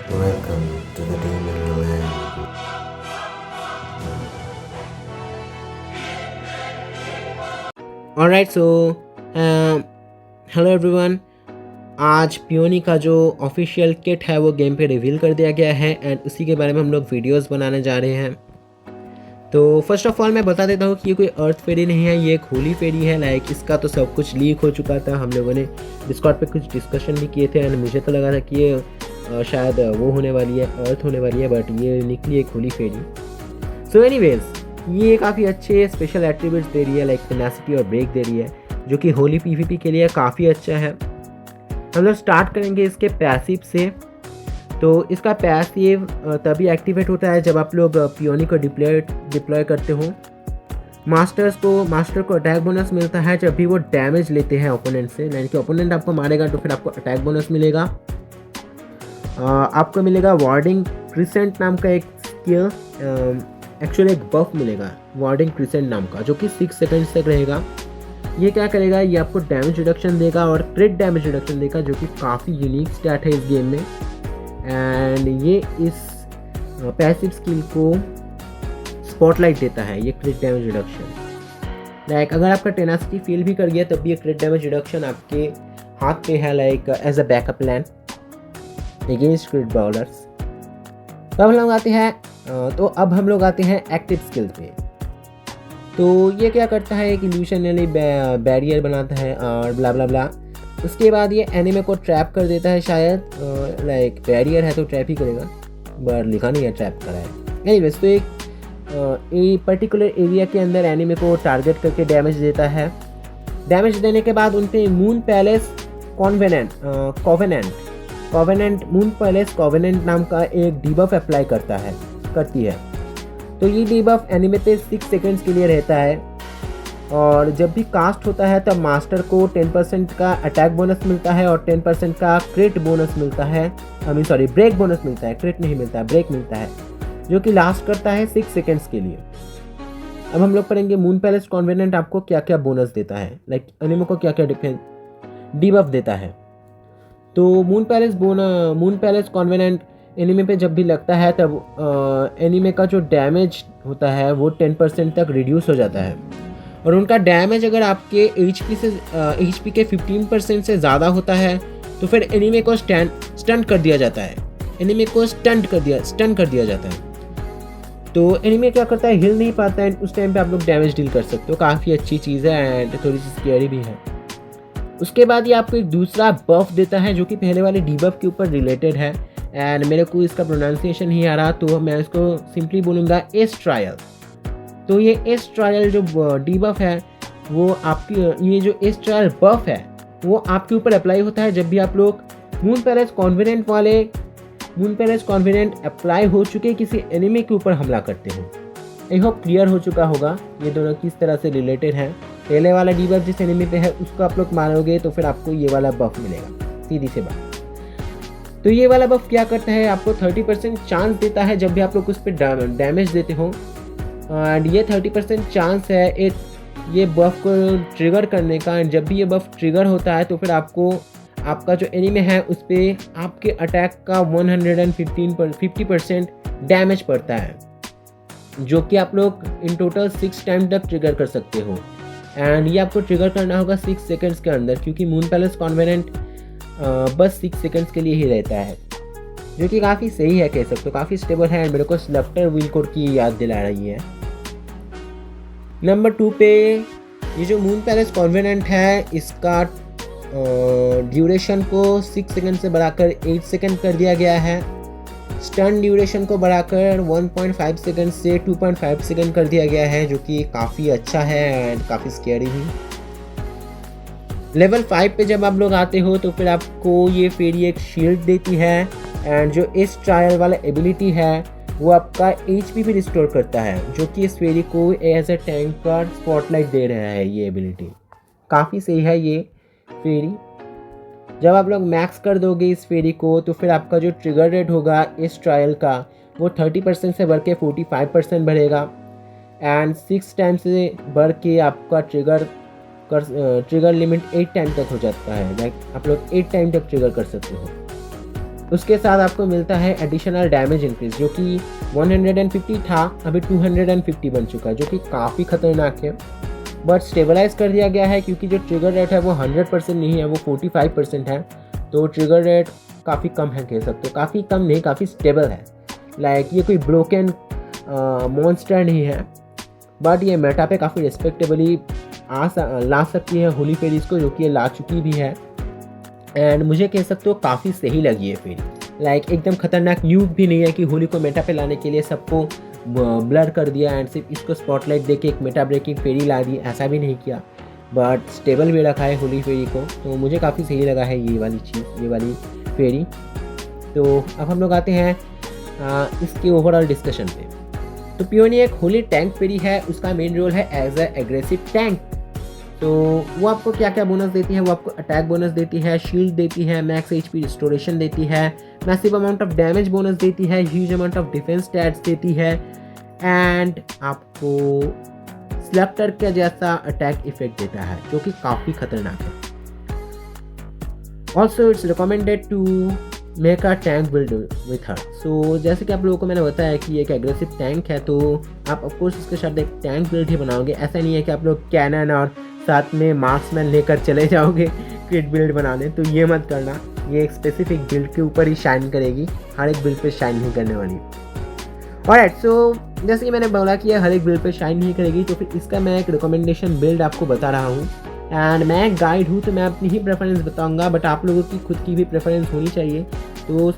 Welcome to the Demon Land. Alright so hello everyone. आज peony का जो official kit है वो गेम पे रिवील कर दिया गया है एंड उसी के बारे में हम लोग वीडियोस बनाने जा रहे हैं। तो फर्स्ट ऑफ ऑल मैं बता देता हूँ कि ये कोई अर्थ फेरी नहीं है, ये एक होली फेरी है। लाइक इसका तो सब कुछ लीक हो चुका था, हम लोगों ने डिस्कॉर्ड पे कुछ डिस्कशन भी किए थे एंड मुझे तो लगा था कि ये शायद वो होने वाली है, अर्थ होने वाली है, बट ये निकली एक होली फेरी। सो एनीवेज ये काफ़ी अच्छे स्पेशल एट्रीब्यूट्स दे रही है, लाइक टेनासिटी और ब्रेक दे रही है, जो कि होली पीवीपी के लिए काफ़ी अच्छा है। हम लोग स्टार्ट करेंगे इसके पैसिव से। तो इसका पैसिव तभी एक्टिवेट होता है जब आप लोग पियोनी को डिप्लॉय करते हो। मास्टर को अटैक बोनस मिलता है जब भी वो डैमेज लेते हैं ओपोनेंट से, यानी कि ओपोनेंट आपको मारेगा तो फिर आपको अटैक बोनस मिलेगा। आपको मिलेगा वार्डिंग क्रिसेंट नाम का एक स्किल, एक्चुअली एक बफ मिलेगा वार्डिंग क्रिसेंट नाम का, जो कि 6 सेकंड्स तक रहेगा। ये क्या करेगा, ये आपको डैमेज रिडक्शन देगा और क्रिट डैमेज रिडक्शन देगा, जो कि काफ़ी यूनिक स्टैट है इस गेम में। एंड ये इस पैसिव स्किल को स्पॉटलाइट देता है, ये क्रिट डैमेज रिडक्शन। लाइक अगर आपका टेनासिटी फेल भी कर गया तब भी ये क्रिट डैमेज रिडक्शन आपके हाथ पे है, like as a backup plan against crit bowlers. तब हम लोग आते हैं अब हम लोग आते हैं एक्टिव स्किल पे। तो ये क्या करता है, एक इल्यूशन यानी बैरियर बनाता है और ब्ला ब्ला ब्ला। उसके बाद ये एनिमे को ट्रैप कर देता है शायद, लाइक बैरियर है तो ट्रैप ही करेगा, बट लिखा नहीं है ट्रैप करा है। एनीवेज तो एक पर्टिकुलर एरिया के अंदर एनिमे को टारगेट करके डैमेज देता है। डैमेज देने के बाद उन पे मून पैलेस कॉवेनेंट नाम का एक डिबफ अप्लाई करती है। तो ये डिबफ एनिमे पे 6 सेकंड्स के लिए रहता है और जब भी कास्ट होता है तब मास्टर को 10% का अटैक बोनस मिलता है और 10% का क्रिट बोनस मिलता है, ब्रेक बोनस मिलता है, क्रिट नहीं मिलता है, ब्रेक मिलता है, जो कि लास्ट करता है 6 सेकंड्स के लिए। अब हम लोग पढ़ेंगे मून पैलेस कॉन्वेनेंट आपको क्या क्या बोनस देता है, लाइक एनिमे को क्या क्या डिबफ देता है। तो मून पैलेस कॉन्वेनेंट एनिमे पे जब भी लगता है तब एनिमे का जो डैमेज होता है वो 10% तक रिड्यूस हो जाता है और उनका डैमेज अगर आपके HP के 15% से ज़्यादा होता है तो फिर एनिमे को स्टंट कर दिया जाता है, तो एनिमे क्या करता है, हिल नहीं पाता है, उस टाइम पे आप लोग डैमेज डील कर सकते हो। काफ़ी अच्छी चीज़ है एंड थोड़ी सी स्कैरी भी है। उसके बाद ये आपको एक दूसरा बफ देता है जो कि पहले वाले डीबफ के ऊपर रिलेटेड है एंड मेरे को इसका प्रोनाउंसिएशन नहीं आ रहा, तो मैं इसको सिंपली बोलूँगा एस ट्रायल। तो ये एस ट्रायल जो डीबफ है वो आपकी, ये जो एस ट्रायल बफ है वो आपके ऊपर अप्लाई होता है जब भी आप लोग मून पैलेस कॉन्वेनेंट अप्लाई हो चुके किसी एनिमे के ऊपर हमला करते हो। आई होप क्लियर हो चुका होगा ये दोनों किस तरह से रिलेटेड है। पहले वाला डीबफ जिस एनिमे पे है उसको आप लोग मारोगे तो फिर आपको ये वाला बफ मिलेगा, सीधी सी बात। तो ये वाला बफ क्या करता है, आपको 30% चांस देता है जब भी आप लोग उस पर डैमेज देते हो एंड ये 30% चांस है ये बफ को ट्रिगर करने का। एंड जब भी ये बफ ट्रिगर होता है तो फिर आपका जो एनिमे है उस पर आपके अटैक का 150% डैमेज पड़ता है, जो कि आप लोग इन टोटल 6 टाइम तक ट्रिगर कर सकते हो। एंड ये आपको ट्रिगर करना होगा 6 सेकंड्स के अंदर, क्योंकि मून पैलेस कॉन्वेनेंट बस 6 सेकंड्स के लिए ही रहता है, जो कि काफ़ी सही है, कह सकते हो काफ़ी स्टेबल है एंड मेरे को स्लफ्टर व्हील कोड की याद दिला रही है। नंबर 2 पे ये जो मून पैलेस कॉन्वेनेंट है इसका ड्यूरेशन को 6 सेकंड से बढ़ाकर 8 सेकंड कर दिया गया है। स्टन ड्यूरेशन को बढ़ाकर 1.5 सेकंड से 2.5 सेकंड कर दिया गया है, जो कि काफ़ी अच्छा है एंड काफ़ी स्कैरी भी। लेवल 5 पे जब आप लोग आते हो तो फिर आपको ये फेरी एक शील्ड देती है एंड जो इस ट्रायल वाला एबिलिटी है वो आपका HP भी रिस्टोर करता है, जो कि इस फेरी को एज ए टैंक का स्पॉटलाइट दे रहा है। ये एबिलिटी काफ़ी सही है ये फेरी। जब आप लोग मैक्स कर दोगे इस फेरी को तो फिर आपका जो ट्रिगर रेट होगा इस ट्रायल का वो 30% से बढ़ के 45% बढ़ेगा एंड 6 टाइम से बढ़ के आपका ट्रिगर लिमिट 8 टाइम तक हो जाता है। लाइक आप लोग 8 टाइम तक ट्रिगर कर सकते हो। उसके साथ आपको मिलता है एडिशनल डैमेज इंक्रीज, जो कि 150 था, अभी 250 बन चुका है, जो कि काफ़ी खतरनाक है। बट स्टेबलाइज कर दिया गया है क्योंकि जो ट्रिगर रेट है वो 100% नहीं है, वो 45% है। तो ट्रिगर रेट काफ़ी कम है, कह सकते हो। काफ़ी कम नहीं, काफ़ी स्टेबल है। लाइक ये कोई ब्रोकन मॉन्स्टर नहीं है, बट ये मेटा पे काफ़ी रिस्पेक्टेबली ला सकती है होली फेरीज को, जो कि ये ला चुकी भी है। एंड मुझे कह सकते हो काफ़ी सही लगी है फेरी। लाइक एकदम खतरनाक न्यूब भी नहीं है कि होली को मेटा पे लाने के लिए सबको ब्लर कर दिया एंड सिर्फ इसको स्पॉटलाइट दे के एक मेटा ब्रेकिंग फेरी ला दी, ऐसा भी नहीं किया। बट स्टेबल भी रखा है होली फेरी को, तो मुझे काफ़ी सही लगा है ये वाली चीज़, ये वाली फेरी। तो अब हम लोग आते हैं इसके ओवरऑल डिस्कशन पे। तो पियोनी एक होली टैंक फेरी है, उसका मेन रोल है एज अ एग्रेसिव टैंक। तो वो आपको क्या क्या बोनस देती है, वो आपको अटैक बोनस देती है, शील्ड देती है, मैक्स एचपी रिस्टोरेशन देती है, massive amount of damage bonus देती है, huge amount of defence stats देती है, एंड आपको स्लैप्टर का जैसा अटैक इफेक्ट देता है, जो कि काफ़ी खतरनाक है। Also it's recommended to make a tank build with her. सो जैसे कि आप लोगों को मैंने बताया कि एक एग्रेसिव टैंक है, तो आप ऑफकोर्स इसके साथ एक टैंक बिल्ड ही बनाओगे। ऐसा नहीं है कि आप लोग कैनन और साथ में मार्क्समैन लेकर चले जाओगे क्रिट बिल्ड बनाने, तो ये मत करना। ये एक स्पेसिफिक बिल्ड के ऊपर ही शाइन करेगी, हर एक बिल्ड पे शाइन नहीं करने वाली। ऑलराइट, सो जैसे कि मैंने बोला कि ये हर एक बिल्ड पे शाइन नहीं करेगी, तो फिर इसका मैं एक रिकमेंडेशन बिल्ड आपको बता रहा हूँ। एंड मैं एक गाइड हूँ, तो मैं अपनी ही प्रेफरेंस बताऊँगा, बट आप लोगों की खुद की भी प्रेफरेंस होनी चाहिए। तो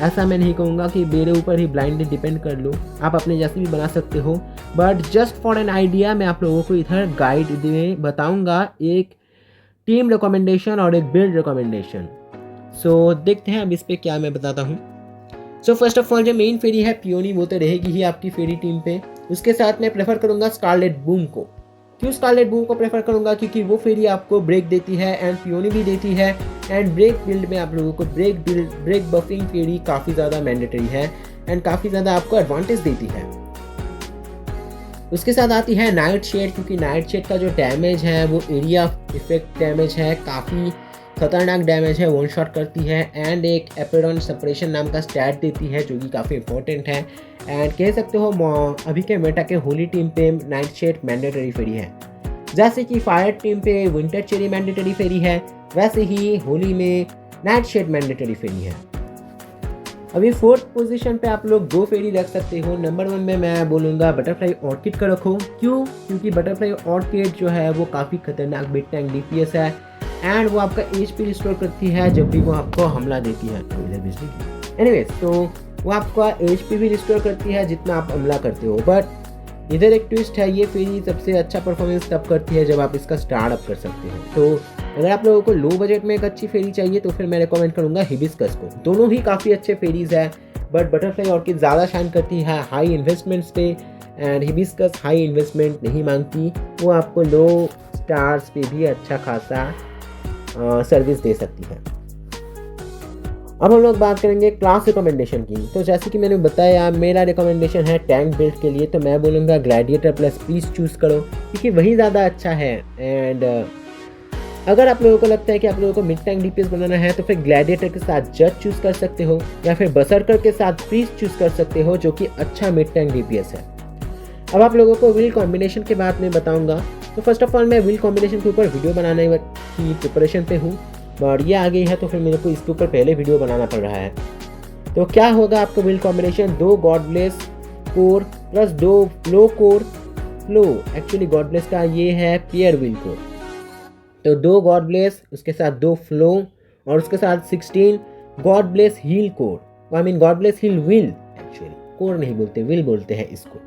ऐसा मैं नहीं कहूँगा कि मेरे ऊपर ही ब्लाइंडली डिपेंड कर लो, आप अपने जैसे भी बना सकते हो। But just for an idea मैं आप लोगों को इधर गाइड में बताऊँगा एक टीम रिकमेंडेशन और एक बिल्ड रिकमेंडेशन। सो देखते हैं अब इस पर क्या मैं बताता हूँ। सो फर्स्ट ऑफ ऑल जो मेन फेरी है पियोनी, वो तो रहेगी ही आपकी फेरी टीम पे। उसके साथ मैं प्रेफर करूँगा स्कारलेट बूम को। क्यों स्कारलेट बूम को प्रेफर करूँगा? क्योंकि वो फेरी आपको ब्रेक देती है एंड पियोनी भी देती है। एंड ब्रेक बिल्ड में आप लोगों को ब्रेक बफिंग फेरी काफ़ी ज़्यादा मैंडेटरी है एंड काफ़ी ज़्यादा आपको एडवांटेज देती है। उसके साथ आती है नाइट शेड, क्योंकि नाइट शेड का जो डैमेज है वो एरिया इफेक्ट डैमेज है, काफ़ी खतरनाक डैमेज है, वन शॉट करती है। एंड एक एपेरॉन सेपरेशन नाम का स्टैट देती है, जो कि काफ़ी इंपॉर्टेंट है। एंड कह सकते हो अभी के मेटा के होली टीम पे नाइट शेड मैंडेटरी फेरी है। जैसे कि फायर टीम पे विंटर चेरी मैंडेटरी फेरी है, वैसे ही होली में नाइट शेड मैंडेटरी फेरी है। अभी फोर्थ पोजीशन पे आप लोग दो फेरी रख सकते हो। नंबर 1 में मैं बोलूँगा बटरफ्लाई ऑर्किड का रखो। क्यों? क्योंकि बटरफ्लाई ऑर्किड जो है वो काफ़ी खतरनाक बिग टैंक डीपीएस है एंड वो आपका एचपी रिस्टोर करती है जब भी वो आपको हमला देती है। एनीवेज, तो वो आपका एचपी भी रिस्टोर करती है जितना आप हमला करते हो। बट इधर एक ट्विस्ट है, ये फेरी सबसे अच्छा परफॉर्मेंस तब करती है जब आप इसका स्टार्ट अप कर सकते हो। तो अगर आप लोगों को लो बजट में एक अच्छी फेरी चाहिए तो फिर मैं रिकमेंड करूँगा हिबिस्कस को। दोनों ही काफ़ी अच्छे फेरीज है, बट बटरफ्लाई ऑर्किड ज़्यादा शाइन करती है हाई इन्वेस्टमेंट्स पे एंड हिबिस्कस हाई इन्वेस्टमेंट नहीं मांगती। वो आपको लो स्टार्स पे भी अच्छा खासा सर्विस दे सकती है। अब हम लोग बात करेंगे क्लास रिकमेंडेशन की। तो जैसे कि मैंने बताया मेरा रिकमेंडेशन है टैंक बिल्ड के लिए, तो मैं बोलूँगा ग्लैडिएटर प्लस पीस चूज़ करो क्योंकि वही ज़्यादा अच्छा है। एंड अगर आप लोगों को लगता है कि आप लोगों को मिड टैंक डीपीएस बनाना है तो फिर ग्लैडिएटर के साथ जज चूज़ कर सकते हो या फिर बसरकर के साथ प्रीस्ट चूज़ कर सकते हो, जो कि अच्छा मिड टैंक डीपीएस है। अब आप लोगों को व्हील कॉम्बिनेशन के बाद में बताऊंगा। तो फर्स्ट ऑफ ऑल मैं व्हील कॉम्बिनेशन के ऊपर वीडियो बनाने की प्रिपरेशन पे हूँ, और ये आ गई है तो फिर मेरे को इसके ऊपर पहले वीडियो बनाना पड़ रहा है। तो क्या होगा आपको wheel combination, 2 god bless core plus 2 flow core. Flow actually god bless का ये है पेयर व्हील कोर, तो 2 गॉडब्लेस उसके साथ 2 फ्लो और उसके साथ 16 god bless heal core. I mean god bless heal wheel, actually core नहीं बोलते, व्हील बोलते हैं इसको।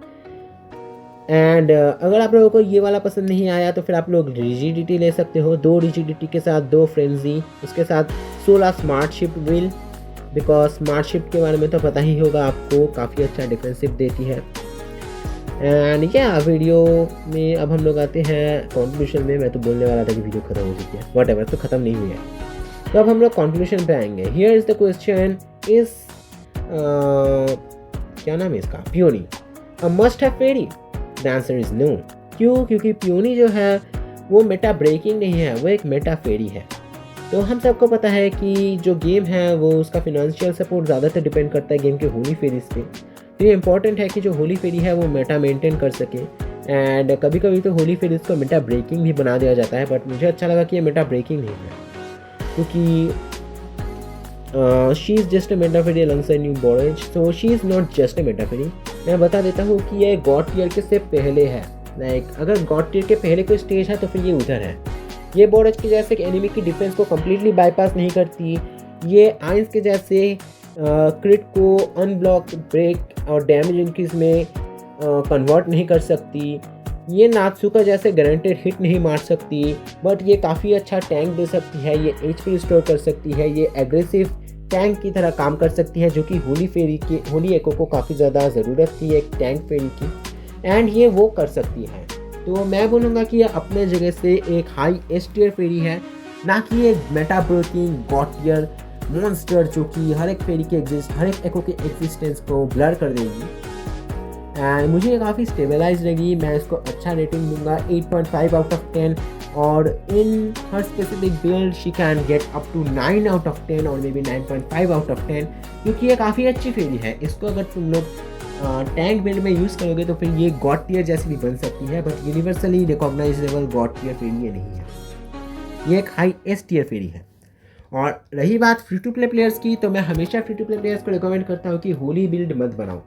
एंड अगर आप लोगों को ये वाला पसंद नहीं आया तो फिर आप लोग रिजिडिटी ले सकते हो, 2 रिजिडिटी के साथ 2 फ्रेंजी, उसके साथ 16 smart shift wheel, because smart shift के बारे में तो पता ही होगा आपको, काफ़ी अच्छा डिफेंसिव देती है। एंड या वीडियो में अब हम लोग आते हैं कंक्लूजन में। मैं तो बोलने वाला था कि वीडियो खत्म हो चुकी है, व्हाटएवर, तो खत्म नहीं हुई है। तो अब हम लोग कंक्लूजन पे आएंगे। Here is the question, is क्या नाम है इसका, Peony a must have fairy? The answer is no. क्यों? क्योंकि पियोनी जो है वो मेटा ब्रेकिंग नहीं है, वो एक मेटा फेरी है। तो हम सबको पता है कि जो गेम है वो उसका फिनेंशियल सपोर्ट ज़्यादातर डिपेंड करता है गेम के होली फेरीज पे। तो ये इंपॉर्टेंट है कि जो होली फेरी है वो मेटा मेंटेन कर सके। एंड कभी कभी तो होली फेरीज को मेटा ब्रेकिंग भी बना दिया जाता है, बट मुझे अच्छा लगा कि ये मेटा ब्रेकिंग नहीं है, क्योंकि she is just a meta fairy alongside new borage, so she is not just a meta fairy. मैं बता देता हूँ कि ये गॉड टियर के से पहले है। लाइक अगर गॉड टियर के पहले कोई स्टेज है तो फिर ये उधर है। ये बॉरेज के जैसे एनिमी की डिफेंस को कम्प्लीटली बाईपास नहीं करती। ये आइंस के जैसे क्रिट को अनब्लॉक, ब्रेक और डैमेज इंक्रीज में कन्वर्ट नहीं कर सकती। ये नात्सुका जैसे गारंटेड हिट नहीं मार सकती, बट ये काफ़ी अच्छा टैंक दे सकती है। ये HP रिस्टोर कर सकती है। ये एग्रेसिव टैंक की तरह काम कर सकती है, जो कि होली एको को काफ़ी ज़्यादा ज़रूरत थी एक टैंक फेरी की, एंड ये वो कर सकती है। तो मैं बोलूँगा कि ये अपने जगह से एक हाई एस टियर फेरी है, ना कि एक meta breaking god tier monster जो कि हर एक फेरी के हर एक एको के एग्जिस्टेंस को ब्लर कर देगी। एंड मुझे ये काफ़ी स्टेबलाइज लगी। मैं इसको अच्छा रेटिंग दूंगा 8.5 आउट ऑफ 10, और इन हर specific build she can get up to 9 out of 10 और मे बी 9.5 आउट ऑफ 10, क्योंकि ये काफ़ी अच्छी फेरी है। इसको अगर तुम लोग टैंक बिल्ड में यूज़ करोगे तो फिर ये गॉड टियर जैसी भी बन सकती है, but universally recognizable god tier fairy ये नहीं है। ये एक हाई एस टियर फेरी है। और रही बात फ्री टू प्ले प्लेयर्स की, तो मैं हमेशा फ्री टू प्ले प्लेयर्स को रिकमेंड करता हूँ कि होली बिल्ड मत बनाओ।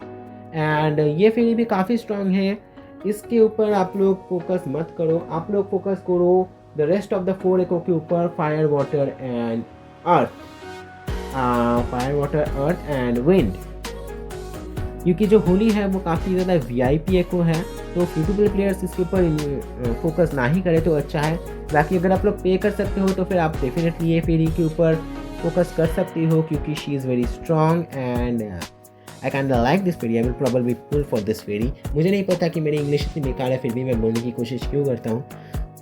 एंड ये फेरी भी काफ़ी स्ट्रांग है, इसके ऊपर आप लोग फोकस मत करो। आप लोग फोकस करो द रेस्ट ऑफ द 4 एको के ऊपर, fire water and earth, fire water earth and wind, क्योंकि जो होली है वो काफ़ी ज़्यादा VIP एको है। तो फ्री टू प्ले प्लेयर्स इसके ऊपर फोकस ना ही करें तो अच्छा है। बाकी अगर आप लोग पे कर सकते हो तो फिर आप डेफिनेटली ये फेरी के ऊपर फोकस कर सकते हो, क्योंकि she is very strong and I can like this fairy. I will probably pull for this fairy. मुझे नहीं पता कि मेरी इंग्लिश इतनी बेकार है, फिर भी मैं बोलने की कोशिश क्यों करता हूँ,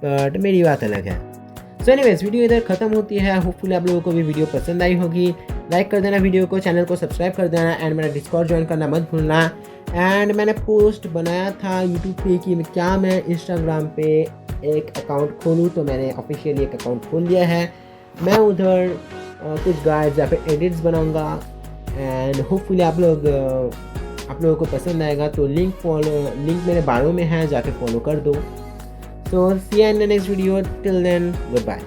बट मेरी बात अलग है। सो एनीवेज, वीडियो इधर ख़त्म होती है। होपफुली आप लोगों को भी वीडियो पसंद आई होगी। लाइक कर देना वीडियो को, चैनल को सब्सक्राइब कर देना, एंड मेरा डिस्कॉर्ड ज्वाइन करना मत भूलना। एंड मैंने पोस्ट बनाया था यूट्यूब पे कि क्या मैं इंस्टाग्राम पे एक अकाउंट खोलूँ, तो मैंने ऑफिशियली एक अकाउंट खोल लिया है। मैं उधर कुछ गाइड्स या फिर एडिट्स बनाऊँगा, एंड होपफुली आप लोगों को पसंद आएगा। तो लिंक मेरे बायो में है, जाके फॉलो कर दो। So see you in the next video, till then good bye.